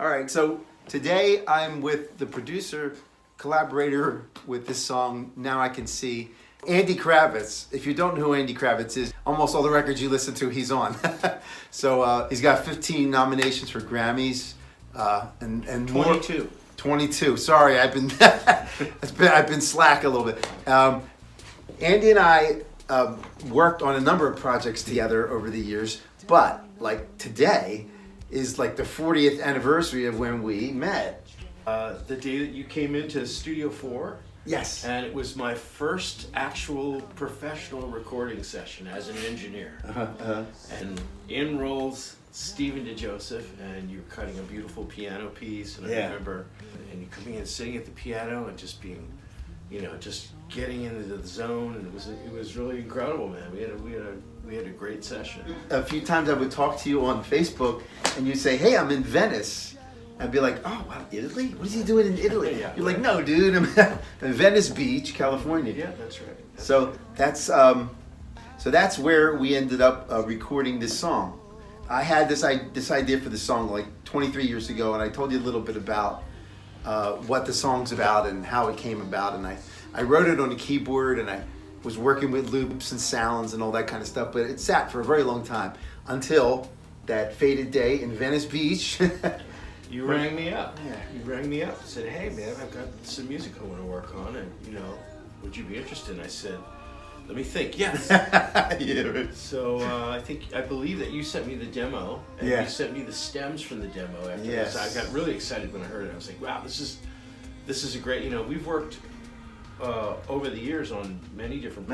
All right, so today I'm with the producer, collaborator with this song, Now I Can See, Andy Kravitz. If you don't know who Andy Kravitz is, almost all the records you listen to, he's on. So he's got 15 nominations for Grammys. And 22. More, 22. Sorry, I've been I've been slack a little bit. Andy and I worked on a number of projects together over the years, but like today is like the 40th anniversary of when we met. The day that you came into Studio 4. Yes. And it was my first actual professional recording session as an engineer. And in rolls Stephen DeJoseph, and you were cutting a beautiful piano piece, and I remember, and you coming in, sitting at the piano, and just being, just getting into the zone, and it was really incredible, man. We had a great session. A few times I would talk to you on Facebook, and you'd say, "Hey, I'm in Venice." I'd be like, "Oh, wow, Italy? What is he doing in Italy?" Yeah, You're like, "No, dude, I'm in Venice Beach, California." Yeah, that's right. So that's where we ended up recording this song. I had this idea for the song like 23 years ago, and I told you a little bit about what the song's about and how it came about. And I wrote it on a keyboard, and I was working with loops and sounds and all that kind of stuff. But it sat for a very long time until that fated day in Venice Beach. You rang me up. Yeah. You rang me up and said, "Hey, man, I've got some music I want to work on, and would you be interested?" And I said, "Let me think." Yes. Yeah, right. So I believe that you sent me the demo, and you sent me the stems from the demo after this. I got really excited when I heard it. I was like, "Wow, this is a great." We've worked over the years on many different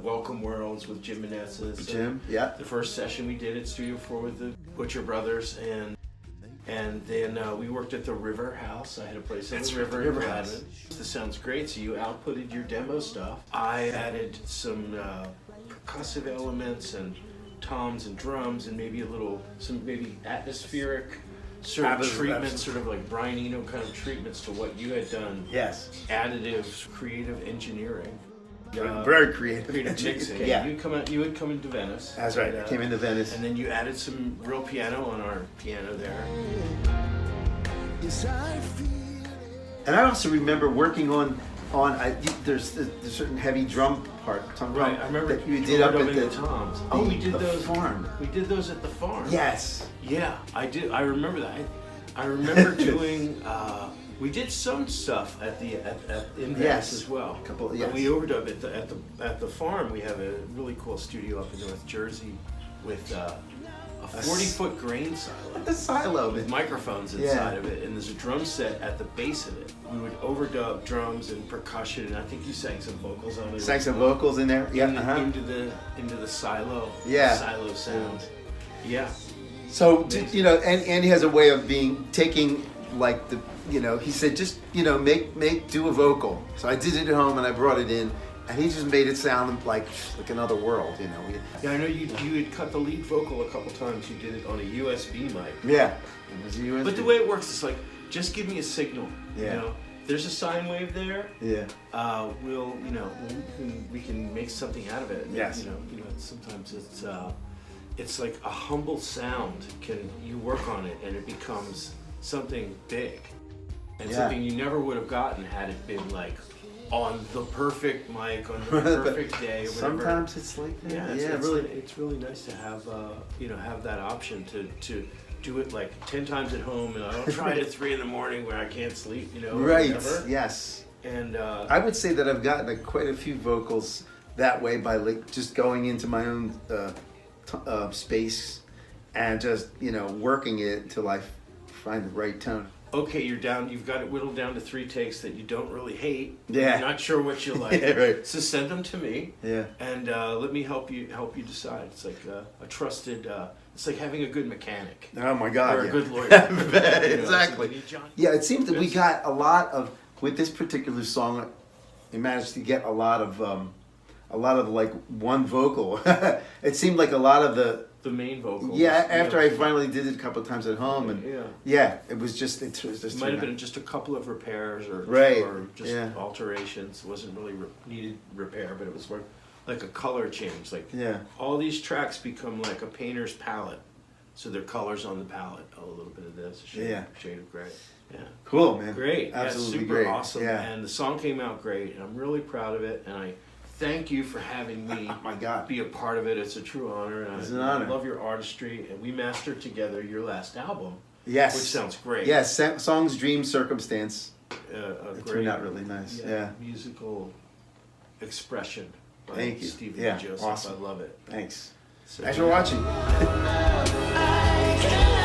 Welcome Worlds with Jim Meneses. Jim, The first session we did at Studio 4 with the Butcher Brothers, and then we worked at the River House. I had a place at the River in Gladman. This sounds great. So you outputted your demo stuff. I added some percussive elements and toms and drums, and maybe some atmospheric sort of treatments, sort of like Brian Eno kind of treatments to what you had done. Yes. Additive, creative engineering. Very creative. Creative mixing. Yeah. You would come into Venice. That's right. I came into Venice. And then you added some real piano on our piano there. And I also remember working on there's a certain heavy drum part. Right. I remember that you did up at the Toms. Oh, we did those farm. We did those at the farm. Yes. Yeah, I did. I remember that. I remember doing. We did some stuff in Venice as well. But we overdubbed it at the farm. We have a really cool studio up in North Jersey with a 40-foot grain silo. A silo with microphones inside of it, and there's a drum set at the base of it. We would overdub drums and percussion, and I think you sang some vocals on it. Sang some vocals in there. Yeah. Into the silo. Yeah. The silo sounds. Yeah. So and Andy has a way of taking like the. He said, just, do a vocal. So I did it at home and I brought it in, and he just made it sound like another world, Yeah, I know you had cut the lead vocal a couple times. You did it on a USB mic. Yeah. It was a USB. But the way it works is like, just give me a signal. Yeah. There's a sine wave there. Yeah. We can make something out of it. Yes. Sometimes it's like a humble sound. You work on it and it becomes something big. And something you never would have gotten had it been like on the perfect mic, on the perfect day, or whatever. Sometimes it's like that. It's really nice to have have that option to do it like 10 times at home, and I don't try it at 3 in the morning where I can't sleep, Right. Whatever. Yes. And I would say that I've gotten quite a few vocals that way by just going into my own space and just working it until I find the right tone. Okay, you've got it whittled down to 3 takes that you don't really hate. Yeah. You're not sure what you like. Yeah, right. So send them to me. Yeah. And let me help you decide. It's like a trusted. It's like having a good mechanic. Oh my God. Or a good lawyer. Exactly. Yeah, it seems that we got a lot of with this particular song. We managed to get a lot of like one vocal. It seemed like a lot of the main vocal. Yeah, after I finally did it a couple of times at home, and it was just it might have been just a couple of repairs or just alterations. It wasn't really needed repair, but it was like a color change. Like all these tracks become like a painter's palette. So there are colors on the palette. Oh, a little bit of this, shade of gray. Yeah. Cool, man. Great. Absolutely super great. awesome. Yeah. And the song came out great, and I'm really proud of it. And I thank you for having me Oh my God. be a part of it. It's a true honor. And It's an honor. I love your artistry. And we mastered together your last album. Yes. Which sounds great. Yes, songs, dream, circumstance. A It great, turned out really nice. Yeah. musical expression by Thank you. Stephen Yeah, Joseph. awesome. I love it. Thanks. So, Thanks for watching. I can